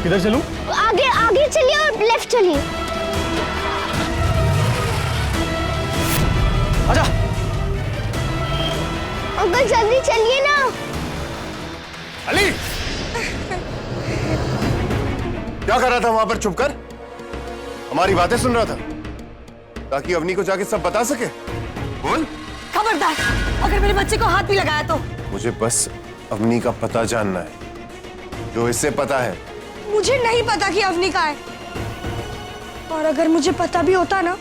किधर चलूं? आगे आगे चलिए और लेफ्ट चलिए। आजा। अंकल जल्दी चलिए ना। अली, क्या कर रहा था वहां पर चुप कर? हमारी बातें सुन रहा था ताकि अवनी को जाके सब बता सके। बोल। खबरदार, अगर मेरे बच्चे को हाथ भी लगाया तो। मुझे बस अवनी का पता जानना है, जो इसे पता है। मुझे नहीं पता कि अवनी का है, और अगर मुझे पता भी होता ना,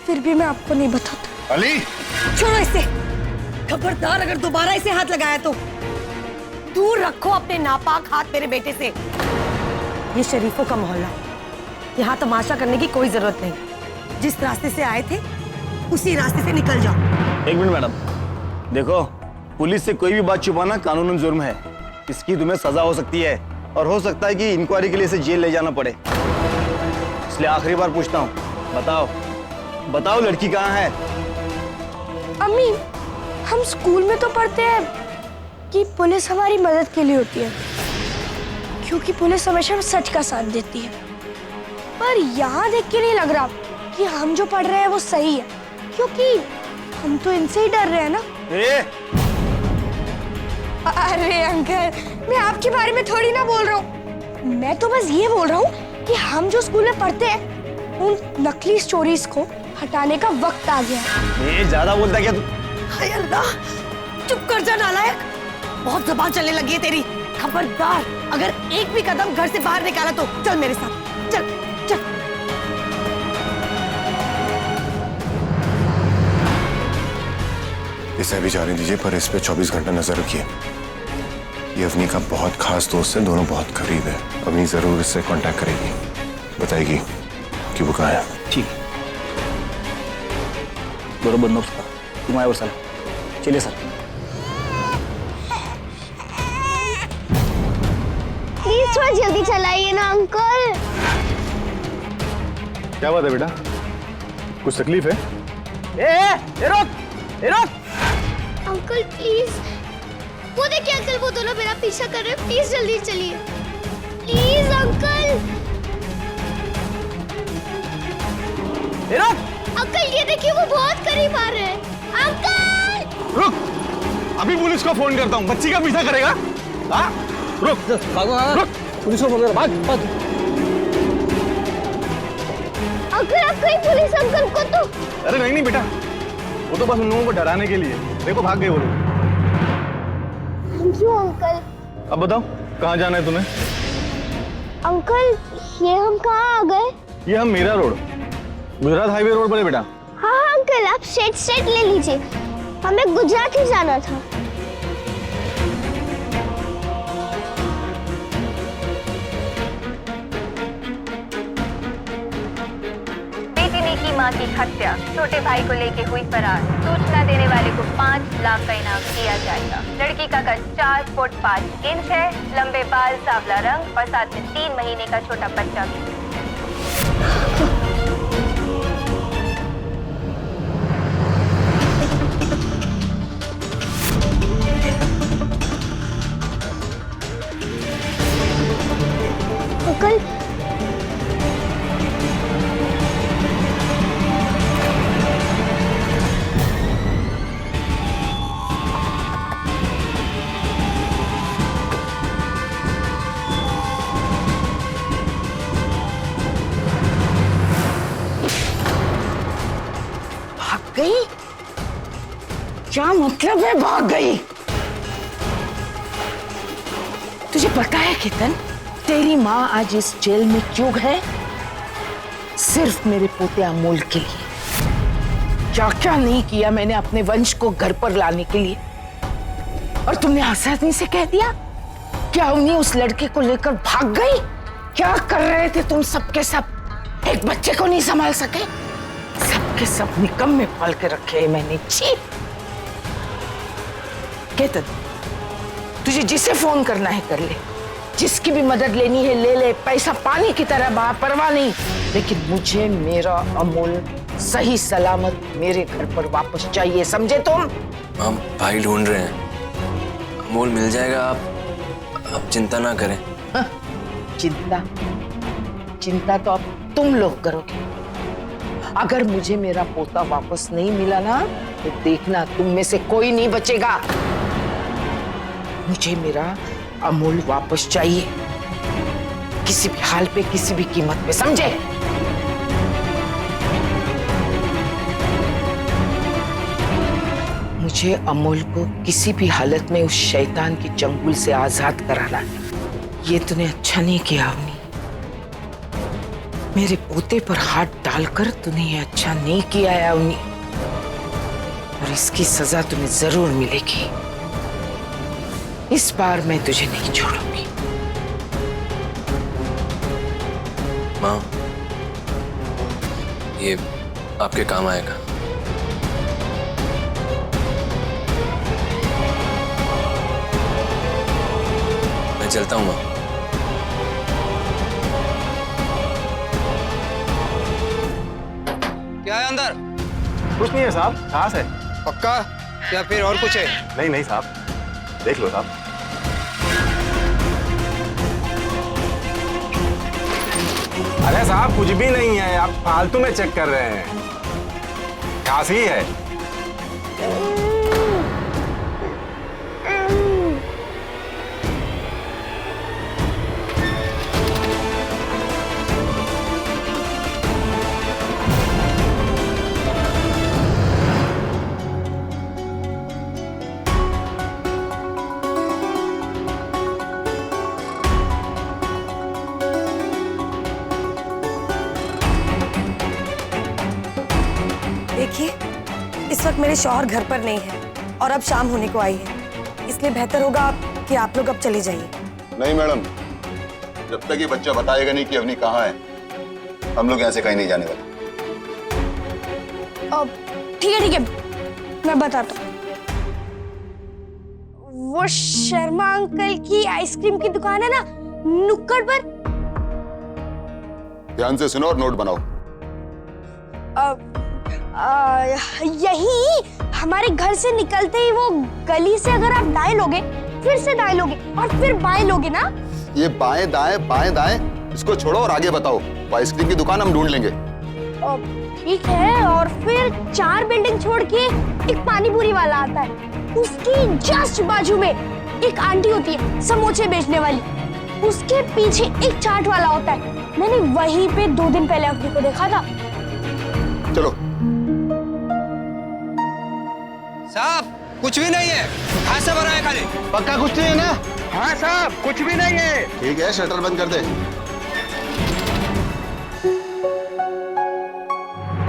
फिर भी मैं आपको नहीं बताता। अली, छोड़ो इसे। खबरदार, अगर दोबारा इसे हाथ लगाया तो दूर रखो अपने नापाक हाथ मेरे बेटे से। ये शरीफों का मोहल्ला, यहाँ तमाशा करने की कोई जरूरत नहीं। जिस रास्ते से आए थे उसी रास्ते से निकल जाओ। एक मिनट मैडम, देखो पुलिस से कोई भी बात छुपाना कानूनन जुर्म है। इसकी तुम्हें सजा हो सकती है और हो सकता है कि इंक्वायरी के लिए इसे जेल ले जाना पड़े। इसलिए आखिरी बार पूछता हूँ, बताओ बताओ लड़की कहाँ है? अम्मी, हम स्कूल में तो पढ़ते हैं कि पुलिस हमारी मदद के लिए होती है, क्योंकि पुलिस हमेशा सच का साथ देती है। पर यहाँ देख के नहीं लग रहा कि हम जो पढ़ रहे हैं वो सही है, क्योंकि हम तो इनसे ही डर रहे हैं ना। अरे अंकल, मैं आपके बारे में थोड़ी ना बोल रहा हूँ। मैं तो बस ये बोल रहा हूँ कि हम जो स्कूल में पढ़ते हैं उन नकली स्टोरीज को हटाने का वक्त आ गया है। ये ज्यादा बोलता क्या तू? हाय अल्लाह, चुप कर जा नालायक। बहुत जुबान चलने लगी है तेरी। खबरदार, अगर एक भी कदम घर से बाहर निकाला तो चल मेरे साथ, चल चल। इसे भी जाने दीजिए, पर इस पे 24 घंटा नजर रखिए। ये अवनी का बहुत खास दोस्त है, दोनों बहुत करीब है। अवनी जरूर इससे कांटेक्ट करेगी, बताएगी कि वो कहाँ है। ठीक है, बरोबर बंदोबस्त का तुम आए और सर। चलिए सर। प्लीज थोड़ा जल्दी चलाइए ना अंकल। क्या बात है बेटा, कुछ तकलीफ है? ए रोक। अंकल प्लीज, वो देखिए अंकल, वो दोनों मेरा पीछा कर रहे हैं। प्लीज जल्दी चलिए, प्लीज अंकल। अंकल ये देखिए, वो बहुत करीब आ रहे हैं। अंकल रुक, अभी पुलिस को फोन करता हूँ। बच्ची का पीछा करेगा? हाँ रुक, रुक, पुलिस को फोन कर। भाग। अंकल आप कहीं पुलिस अंकल को तो। अरे नहीं बेटा, वो तो बस उन लोगों को डराने के लिए। देखो भाग गए वो लोग। क्यों अंकल? अब बताओ कहाँ जाना है तुम्हें? अंकल ये हम कहाँ आ गए? ये हम Mira road, Gujarat highway road पर है बेटा। हाँ अंकल, आप स्ट्रेट ले लीजिए, हमें गुजरात ही जाना था। की मां की हत्या, छोटे भाई को लेके हुई फरार। सूचना देने वाले को 5 लाख का इनाम दिया जाएगा। लड़की का कद 4 फुट 5 इंच है, लंबे बाल, सांवला रंग और साथ में 3 महीने का छोटा बच्चा भी। अंकल गई? क्या मतलब है भाग गई? तुझे पता है केतन, तेरी माँ आज इस जेल में क्यों है? सिर्फ मेरे पोते अमोल के लिए। क्या क्या नहीं किया मैंने अपने वंश को घर पर लाने के लिए, और तुमने आसानी से कह दिया क्या अवनी उस लड़के को लेकर भाग गई? क्या कर रहे थे तुम सबके सब? एक बच्चे को नहीं संभाल सके? सबके सब निकम्मे पाल के रखे मैंने। छी! केतन, तुझे जिसे फोन करना है कर ले, जिसकी भी मदद लेनी है ले ले, पैसा पानी की तरह बहा, परवाह नहीं। लेकिन मुझे मेरा अमोल सही सलामत मेरे घर पर वापस चाहिए, समझे तुम? हम भाई ढूंढ रहे हैं, अमोल मिल जाएगा, आप चिंता ना करें। चिंता चिंता तो अब तुम लोग करोगे। अगर मुझे मेरा पोता वापस नहीं मिला ना तो देखना तुम में से कोई नहीं बचेगा। मुझे मेरा अमूल वापस चाहिए, किसी भी हाल पे, किसी भी कीमत पे, समझे? मुझे अमूल को किसी भी हालत में उस शैतान के चंगुल से आजाद कराना है। ये तूने अच्छा नहीं किया अवनी, मेरे पोते पर हाथ डालकर तूने ये अच्छा नहीं किया है अवनी, और इसकी सजा तुम्हें जरूर मिलेगी। इस बार मैं तुझे नहीं छोड़ूंगी। माँ, ये आपके काम आएगा। मैं चलता हूँ माँ। क्या है अंदर? कुछ नहीं है साहब, घास है। पक्का या फिर और कुछ है? नहीं नहीं साहब, देख लो साहब। अरे साहब कुछ भी नहीं है, आप फालतू में चेक कर रहे हैं। घास ही है। देखिए, इस वक्त मेरे शौहर घर पर नहीं है और अब शाम होने को आई है, इसलिए बेहतर होगा कि आप लोग अब चले जाइए। नहीं मैडम, जब तक ये बच्चा बताएगा नहीं कि अवनी कहाँ है, हम लोग यहाँ से कहीं नहीं जाने वाले। ठीक है, मैं बताता हूँ। वो शर्मा अंकल की आइसक्रीम की दुकान है ना, नुक्कड़ पर। ध्यान से सुनो और नोट बनाओ। यही हमारे घर से निकलते ही वो गली से अगर आप दाएं लोगे, फिर से दाएं लोगे और फिर बाएं लोगे ना। ये बाएं दाएं, इसको छोड़ो और आगे बताओ। वो आइसक्रीम की दुकान हम ढूंढ लेंगे। ठीक है, और फिर 4 बिल्डिंग छोड़ के एक पानी पूरी वाला आता है, उसकी जस्ट बाजू में एक आंटी होती है समोसे बेचने वाली, उसके पीछे एक चाट वाला होता है। मैंने वहीं पे 2 दिन पहले अवनी को देखा था। चलो। साहब कुछ भी नहीं है, घास से भरा है खाली। पक्का कुछ नहीं है ना? हाँ साहब कुछ भी नहीं है। ठीक है, शटर बंद कर दे।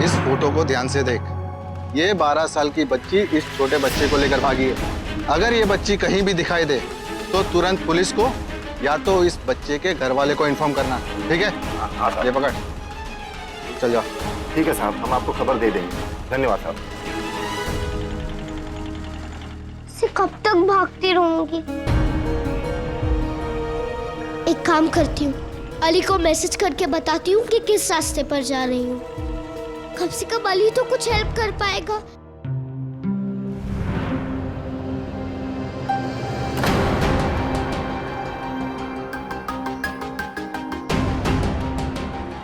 इस फोटो को ध्यान से देख। ये 12 साल की बच्ची इस छोटे बच्चे को लेकर भागी है। अगर ये बच्ची कहीं भी दिखाई दे तो तुरंत पुलिस को या तो इस बच्चे के घर वाले को इन्फॉर्म करना, ठीक है? ये पकड़, चल जाओ। ठीक है साहब, हम आपको खबर दे देंगे। धन्यवाद साहब। से कब तक भागती रहूंगी? एक काम करती हूँ, अली को मैसेज करके बताती हूँ कि किस रास्ते पर जा रही हूँ। कम से कम अली तो कुछ हेल्प कर पाएगा।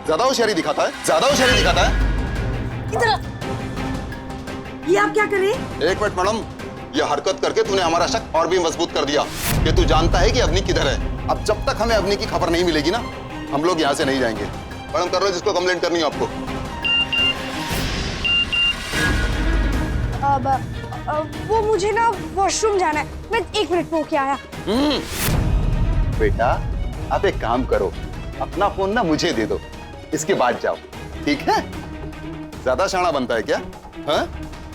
ज्यादा होशियारी दिखाता है, ज्यादा होशियारी दिखाता है। इधर ये आप क्या कर रहे हैं? एक मिनट मैडम, ये हरकत करके तूने हमारा शक और भी मजबूत कर दिया कि तू जानता है कि अवनी किधर है। अब जब तक हमें अवनी की खबर नहीं मिलेगी ना, हम लोग यहाँ से नहीं जाएंगे। मैडम कर लो जिसको कंप्लेंट करनी है आपको। वो मुझे ना वॉशरूम जाना है, मैं 1 मिनट में होके आया। बेटा आप एक काम करो, अपना फोन ना मुझे दे दो, इसके बाद जाओ, ठीक है? ज्यादा शाना बनता है क्या? हाँ?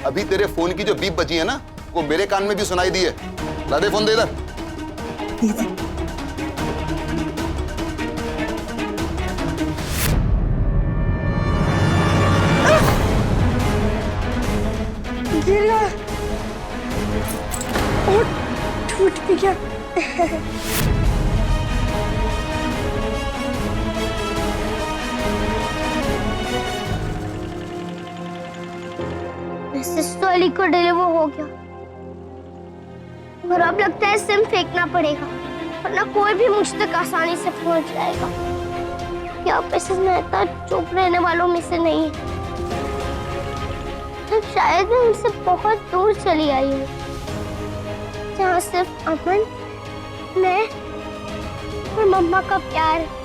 अभी तेरे फोन की जो बीप बजी है ना, वो मेरे कान में भी सुनाई दी है। ला दे फोन, दे इधर। गिर गया और टूट भी गया। मैसेज तो अली को डिलीवर हो गया और अब लगता है सिम फेंकना पड़ेगा। वरना कोई भी मुझ तक आसानी से पहुंच जाएगा। क्या मिसेस मेहता चुप रहने वालों में से नहीं है? तो शायद मैं उनसे बहुत दूर चली आई हूँ, जहाँ सिर्फ अमन, मैं और मम्मा का प्यार है।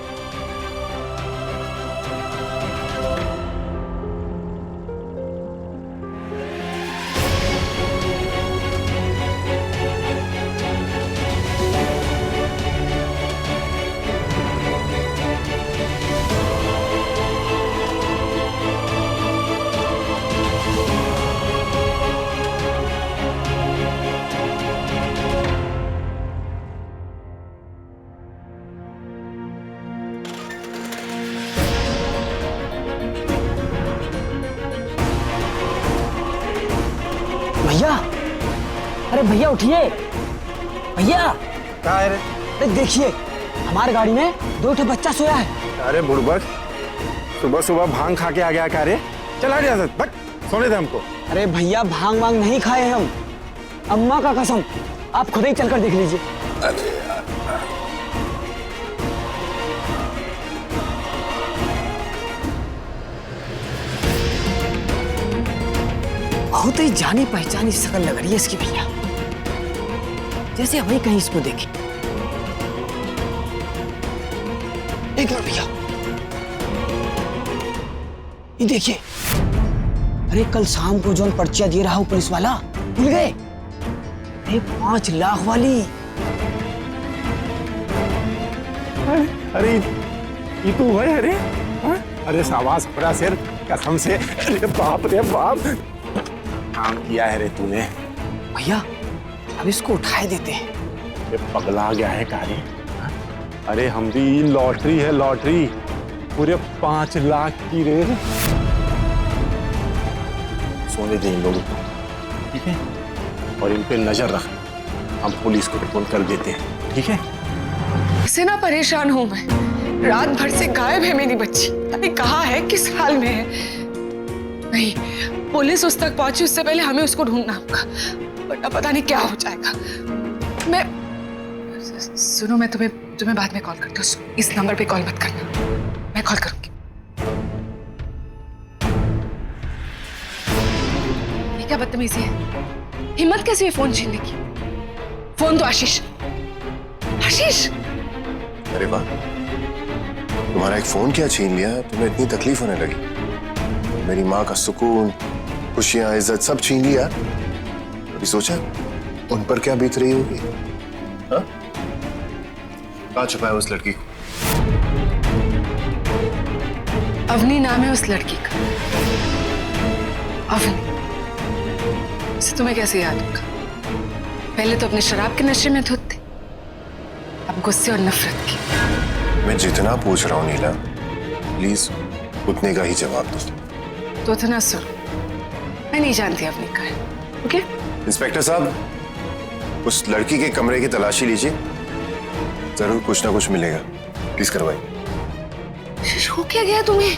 भैया, अरे भैया उठिए भैया। क्या है रे? अरे देखिए, हमारी गाड़ी में 2 बच्चा सोया है। अरे बुड़बक, सुबह सुबह भांग खा के आ गया क्या रे? चला गया सर, बट सोने दे हमको। अरे भैया भांग वांग नहीं खाए हम, अम्मा का कसम, आप खुद ही चलकर देख लीजिए। बहुत ही जानी पहचानी शक्ल लग रही है इसकी भैया, जैसे अभी कहीं इसको देखे। एक मिनट भैया, ये देखिए, अरे कल शाम को जो पर्चियां दे रहा हूं पुलिस वाला, भूल गए? अरे 5 लाख वाली। अरे ये तू है? अरे हाँ? अरे शाबाश बड़ा शेर, कसम से। अरे बाप रे बाप, काम किया है रे तूने। भैया अब इसको उठाए देते हैं। ये पगला गया है कारे? अरे हम भी लॉटरी है, लॉटरी पूरे 5 लाख की रे। सोने दे इन लोगों को, ठीक है? और इन पे नजर रख, हम पुलिस को रिपोर्ट कर देते हैं, ठीक है? इससे ना परेशान हूं मैं, रात भर से गायब है मेरी बच्ची, अभी कहाँ है, किस हाल में है? नहीं, पुलिस उस तक पहुंची उससे पहले हमें उसको ढूंढना होगा, वरना पता नहीं क्या हो जाएगा। सुनो, मैं तुम्हें बाद में कॉल करती हूँ। इस नंबर पे कॉल मत करना, मैं कॉल करूंगी। ये क्या बदतमीजी है? हिम्मत कैसे है फोन छीनने की? फोन तो आशीष। अरे वाह, तुम्हारा एक फोन क्या छीन लिया? तुम्हें इतनी तकलीफ होने लगी? मेरी माँ का सुकून, खुशियां, इज्जत सब छीन लिया। अभी सोचा उन पर क्या बीत रही होगी? हाँ? कहाँ छुपा है उस लड़की को? अवनी नाम है उस लड़की का। अवनी, इसे तुम्हें कैसे याद होगा? पहले तो अपने शराब के नशे में धुत थे, अब गुस्से और नफरत की। मैं जितना पूछ रहा हूँ नीला, प्लीज उतने का ही जवाब दो। तो इतना सुन, मैं नहीं जानती अवनी का है, ओके? इंस्पेक्टर साहब, उस लड़की के कमरे की तलाशी लीजिए, जरूर कुछ ना कुछ मिलेगा। प्लीज करवाइए। आशीष, हो क्या गया तुम्हें?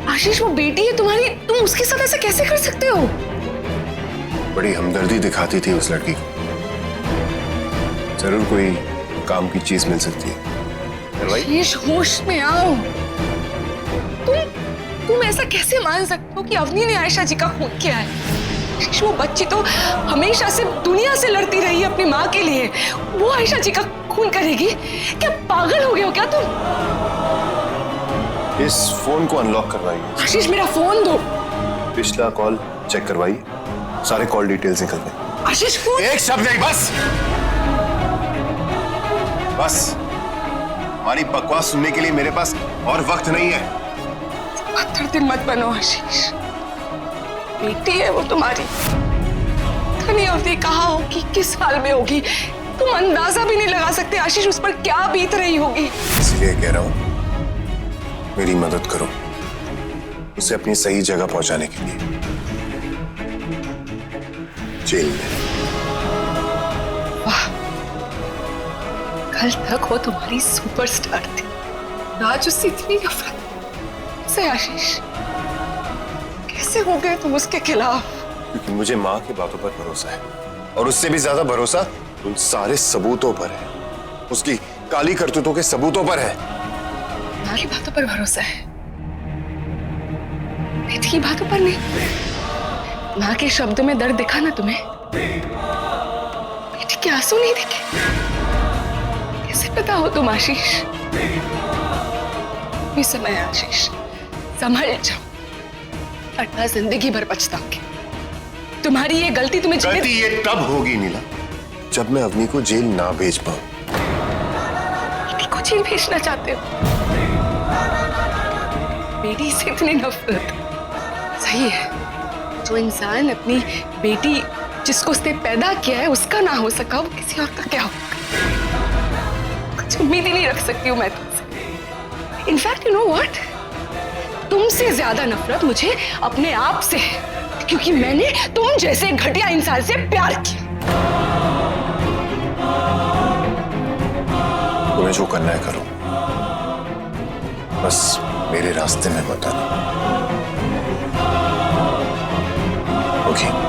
आशीष वो बेटी है तुम्हारी, तुम उसके साथ ऐसा कैसे कर सकते हो? बड़ी हमदर्दी दिखाती थी उस लड़की को, जरूर कोई काम की चीज मिल सकती है। आशीष, होश में आओ। तुम ऐसा कैसे मान सकते हो कि अवनी ने आयशा जी का खून किया है? आशीष, वो बच्ची तो हमेशा से दुनिया से लड़ती रही है अपनी माँ के लिए, वो आयशा जी का खून करेगी? क्या पागल हो गए हो क्या तुम? इस फोन को अनलॉक करवाइए। आशीष, मेरा फोन दो। पिछला कॉल चेक करवाइए, सारे कॉल डिटेल्स निकल गए। आशीष, फोन। एक शब्द नहीं, बस बस। हमारी बकवास सुनने के लिए मेरे पास और वक्त नहीं है। पत्थर दिल मत बनो आशीष, बेटी है वो तुम्हारी। धनी अवधि कहाँ होगी, किस हाल में होगी, तुम अंदाजा भी नहीं लगा सकते आशीष उस पर क्या बीत रही होगी। इसलिए कह रहा हूं, मेरी मदद करो उसे अपनी सही जगह पहुंचाने के लिए। जेल में। वाह, कल तक वो तुम्हारी सुपरस्टार थी, आज उससे इतनी नफरत से। आशीष, कैसे हो गए तुम उसके खिलाफ? क्योंकि मुझे माँ की बातों पर भरोसा है, और उससे भी ज्यादा भरोसा उन सारे सबूतों पर है उसकी काली करतूतों के सबूतों पर है। माँ की बातों पर भरोसा है, बेटी की बातों पर नहीं। माँ के शब्दों में दर्द दिखा ना तुम्हें? बेटी के आंसू नहीं दिखे? कैसे पता हो तुम आशीष? इस समय आशीष संभल जाओ, वरना जिंदगी भर पछताओगे। तुम्हारी ये गलती तुम्हें गलती ये तब होगी नीला जब मैं अवनी को जेल ना भेज पाऊं। बेटी को जेल भेजना चाहते हो? बेटी से इतनी नफरत? सही है, जो इंसान अपनी बेटी जिसको उसने पैदा किया है उसका ना हो सका, वो किसी और का क्या होगा? कुछ उम्मीद ही नहीं रख सकती हूँ मैं तुमसे। इनफैक्ट यू नो व्हाट, तुमसे ज्यादा नफरत मुझे अपने आप से है, क्योंकि मैंने तुम जैसे घटिया इंसान से प्यार किया। तुम्हें जो करना है करो, बस मेरे रास्ते में मत आना। ओके?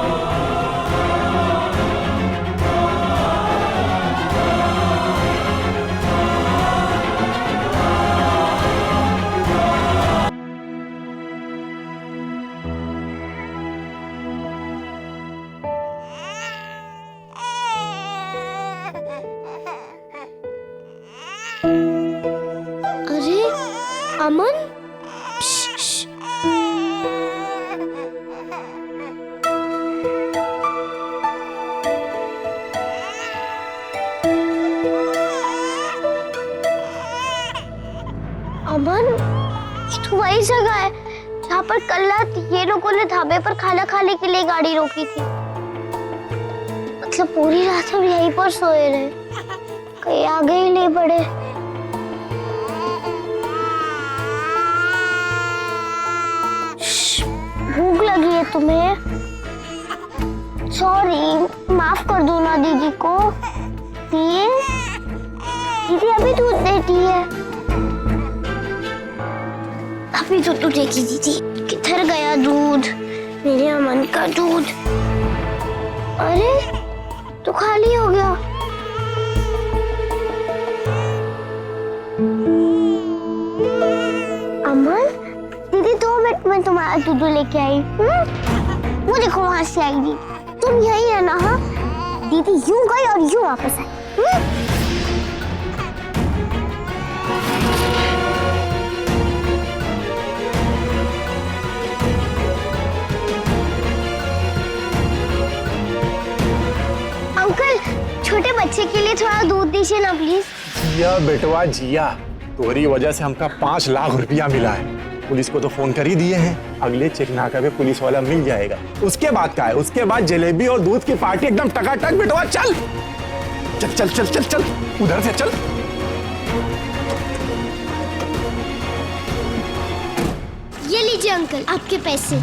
अरे अमन, श्श। अमन, तो वही जगह है जहाँ पर कल रात ये लोगों ने ढाबे पर खाना खाने के लिए गाड़ी रोकी थी। मतलब पूरी रात हम यहीं पर सोए रहे, कहीं आगे ही नहीं बढ़े। भूख लगी है तुम्हें? सॉरी, माफ कर दो ना दीदी को। दीदी अभी दूध देती है। अभी तो तू देखी दीदी, किधर गया दूध, मेरे अमन का दूध। अरे तो खाली हो गया। अमन दीदी, 2 मिनट में तुम्हारा दूध लेके आई। वो देखो वहां से आई दीदी। तुम यही है ना? हाँ दीदी यूं गई और यूं वापस आई। अंकल, छोटे बच्चे के लिए थोड़ा दूध दीजिए ना प्लीज। जिया बेटवा जिया, तुम्हारी वजह से हमका 5 लाख रुपया मिला है। पुलिस को तो फोन कर ही दिए हैं, अगले चेक नाका पे पुलिस वाला मिल जाएगा। उसके बाद का है? उसके बाद जलेबी और दूध की पार्टी एकदम टकाटक। बेटवा चल चल चल चल चल चल, उधर से चल। ये लीजिए अंकल आपके पैसे।